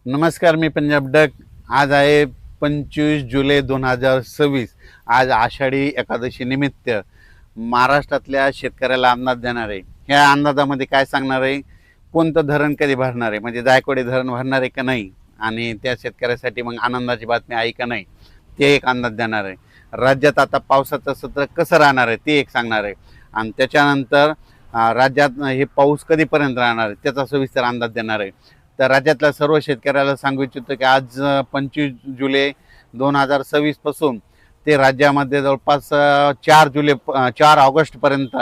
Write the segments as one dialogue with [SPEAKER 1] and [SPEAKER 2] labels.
[SPEAKER 1] नमस्कार, मी पंजाब डक. आज आहे 25 जुलै 2026. आज आषाढी एकादशी निमित्त महाराष्ट्रातल्या शेतकऱ्याला अंदाज देणार आहे. ह्या अंदाजामध्ये काय सांगणार आहे, कोणतं धरण कधी भरणार आहे, म्हणजे जायकवाडी धरण भरणार आहे का नाही, आणि त्या शेतकऱ्यासाठी मग आनंदाची बातमी आहे का नाही, ते एक अंदाज देणार आहे. राज्यात आता पावसाचं सत्र कसं राहणार आहे ते एक सांगणार आहे. आणि त्याच्यानंतर राज्यात हे पाऊस कधीपर्यंत राहणार आहे त्याचा सविस्तर अंदाज देणार आहे. तर राज्यातल्या सर्व शेतकऱ्याला सांगू इच्छितो की आज 25 जुलै 2026 पासून ते राज्यामध्ये जवळपास 4 ऑगस्टपर्यंत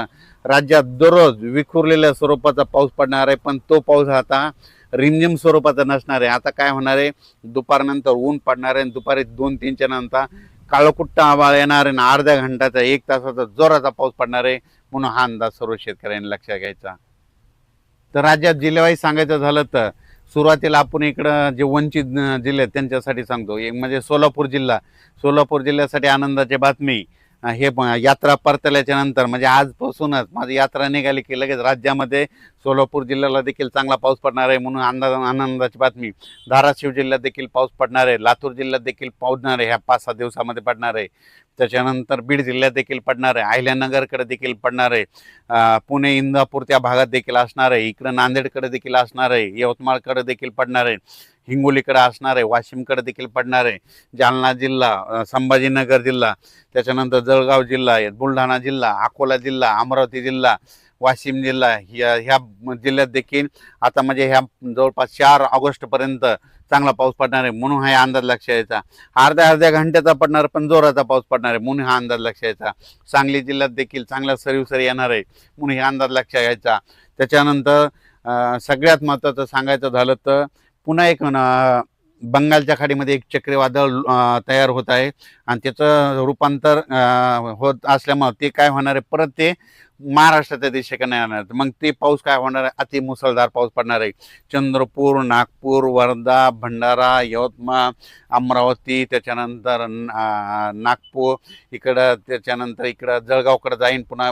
[SPEAKER 1] राज्यात दररोज विखुरलेल्या स्वरूपाचा पाऊस पडणार आहे. पण तो पाऊस आता रिमझिम स्वरूपाचा नसणार आहे. आता काय होणार आहे, दुपारनंतर ऊन पडणार आहे, दुपारी 2-3च्या नंतर काळोकुट्ट आभाळ येणार आहे, आणि अर्ध्या घंटाचा 1 तासाचा जोराचा पाऊस पडणार आहे. म्हणून हा अंदाज सर्व शेतकऱ्यांनी लक्षात घ्यायचा. तर राज्यात जिल्ह्यावाईज सांगायचं झालं तर सुरुवातीला आपण इकडं जे वंचित जिल्हे आहेत त्यांच्यासाठी सांगतो. एक म्हणजे सोलापूर जिल्ह्यासाठी आनंदाची बातमी. हे यात्रा परतल्याच्या नंतर म्हणजे आजपासूनच माझी यात्रा निघाली की लगेच राज्यामध्ये सोलापूर जिल्ह्याला देखील चांगला पाऊस पडणार आहे, म्हणून आनंदाची बातमी. धाराशिव जिल्ह्यात देखील पाऊस पडणार आहे, लातूर जिल्ह्यात देखील पडणार आहे, ह्या 5-6 दिवसामध्ये पडणार आहे. त्याच्यानंतर बीड जिल्ह्यात देखील पडणार आहे, अहिल्यानगरकडे देखील पडणार आहे, पुणे इंदापूर त्या भागात देखील असणार आहे, इकडं नांदेडकडे देखील असणार आहे, यवतमाळकडे देखील पडणार आहे, हिंगोलीकडे असणार आहे, वाशिमकडे देखील पडणार आहे, जालना जिल्हा, संभाजीनगर जिल्हा, त्याच्यानंतर जळगाव जिल्हा, बुलढाणा जिल्हा, अकोला जिल्हा, अमरावती जिल्हा, वाशिम जिल्हा, ह्या जिल्ह्यात देखील आता म्हणजे ह्या जवळपास 4 ऑगस्टपर्यंत चांगला पाऊस पडणार आहे. म्हणून हा अंदाज लक्षात यायचा. अर्ध्या घंट्याचा पडणार पण जोराचा पाऊस पडणार आहे, म्हणून हा अंदाज लक्षात यायचा. सांगली जिल्ह्यात देखील चांगला सरी येणार आहे, म्हणून हा अंदाज लक्षात घ्यायचा. त्याच्यानंतर सगळ्यात महत्त्वाचं सांगायचं झालं तर पुन्हा एक बंगालच्या खाडीमध्ये एक चक्रीवादळ तयार होत आहे, आणि त्याचं रूपांतर होत असल्यामुळे ते काय होणार आहे, परत ते महाराष्ट्राच्या दिशेकडे येणार. मग ते पाऊस काय होणार आहे, अति मुसळधार पाऊस पडणार आहे. चंद्रपूर, नागपूर, वर्धा, भंडारा, यवतमाळ, अमरावती, त्याच्यानंतर नागपूर इकडं, त्याच्यानंतर इकडं जळगावकडे जाईन, पुन्हा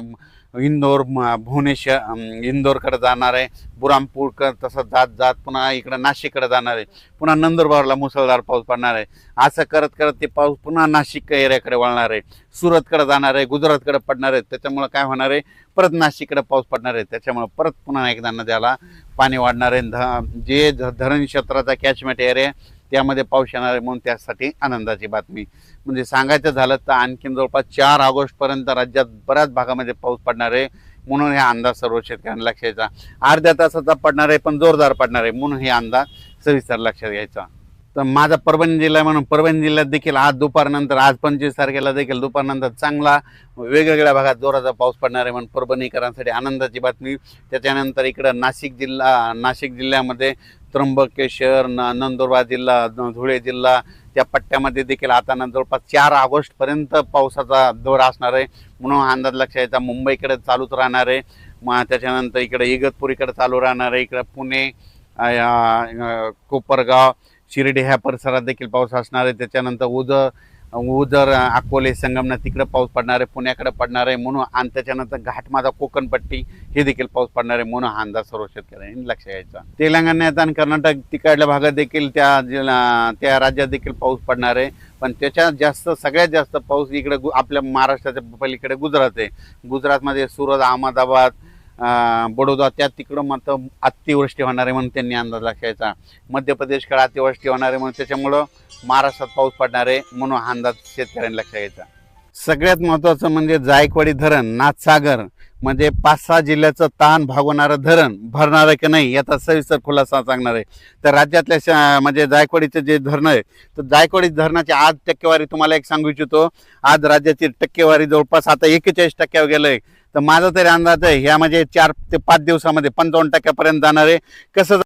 [SPEAKER 1] इंदोर, भुवनेश्वर, इंदोरकडे जाणार आहे, बुरामपूरकडे तसं जात जात पुन्हा इकडं नाशिककडे जाणार आहे, पुन्हा नंदुरबारला मुसळधार पाऊस पडणार आहे. असं करत करत ते पाऊस पुन्हा नाशिक एरियाकडे वळणार आहे, सुरतकडे जाणार आहे, गुजरातकडे पडणार आहे. त्याच्यामुळे काय होणार आहे, परत नाशिककडे पाऊस पडणार आहे. त्याच्यामुळे परत पुन्हा एकदा नद्याला पाणी वाढणार आहे. जे धरण क्षेत्राचा कॅचमेंट एरिया त्यामध्ये पाऊस येणार आहे, म्हणून त्यासाठी आनंदाची बातमी. म्हणजे सांगायचं झालं तर आणखीन जवळपास 4 ऑगस्टपर्यंत राज्यात बऱ्याच भागामध्ये पाऊस पडणार आहे, म्हणून हे अंदाज सर्व शेतकऱ्यांना लक्षात घ्यायचा. अर्ध्या तासाचा पडणार आहे पण जोरदार पडणार आहे, म्हणून हे अंदाज सविस्तर लक्षात घ्यायचा. तर माझा परभणी जिल्हा म्हणून परभणी जिल्ह्यात देखील आज दुपारनंतर, आज 25 तारखेला देखील दुपारनंतर चांगला वेगवेगळ्या भागात जोराचा पाऊस पडणार आहे, म्हणून परभणीकरांसाठी आनंदाची बातमी. त्याच्यानंतर इकडं नाशिक जिल्ह्यामध्ये त्र्यंबकेश्वर, नंदुरबार जिल्हा, धुळे जिल्हा त्या पट्ट्यामध्ये देखील आता जवळपास 4 ऑगस्टपर्यंत पावसाचा दौर असणार आहे, म्हणून अंदाज लक्षात यायचा. मुंबईकडे चालूच राहणार आहे, मग त्याच्यानंतर इकडे इगतपुरीकडे चालू राहणार आहे, इकडे पुणे, कोपरगाव, शिर्डी ह्या परिसरात देखील पाऊस असणार आहे. त्याच्यानंतर उदर, अकोले, संगमनेर तिकडे पाऊस पडणार आहे, पुण्याकडे पडणार आहे, म्हणून. आणि त्याच्यानंतर घाटमाथा, कोकणपट्टी हे देखील पाऊस पडणार आहे, म्हणून हा अंदाज सर्व शेतकऱ्यांनी लक्षात घ्यायचा. तेलंगणात आणि कर्नाटक तिकडल्या भागात देखील त्या राज्यात देखील पाऊस पडणार आहे, पण त्याच्यात सगळ्यात जास्त पाऊस इकडे आपल्या महाराष्ट्राच्या पलीकडे गुजरात आहे. गुजरातमध्ये सुरत, अहमदाबाद, बडोदा त्या तिकडं मात्र अतिवृष्टी होणार आहे, म्हणून त्यांनी अंदाज लक्षायचा. मध्य प्रदेशकडे अतिवृष्टी होणार आहे, म्हणून त्याच्यामुळं महाराष्ट्रात पाऊस पडणार आहे, म्हणून हा अंदाज शेतकऱ्यांनी लक्षात घ्यायचा. सगळ्यात महत्त्वाचं म्हणजे जायकवाडी धरण, नाथसागर म्हणजे 5-6 जिल्ह्याचं ताण भागवणारं धरण भरणार आहे की नाही याचा सविस्तर खुलासा सांगणार आहे. तर राज्यातल्या म्हणजे जायकवाडीचं जे धरण आहे, तर जायकवाडी धरणाची आज टक्केवारी तुम्हाला एक सांगू इच्छितो. आज राज्याची टक्केवारी जवळपास आता 41% गेलं आहे. तर माझा तरी अंदाज आहे ह्या म्हणजे 4 ते 5 दिवसामध्ये 55% जाणार आहे. कसं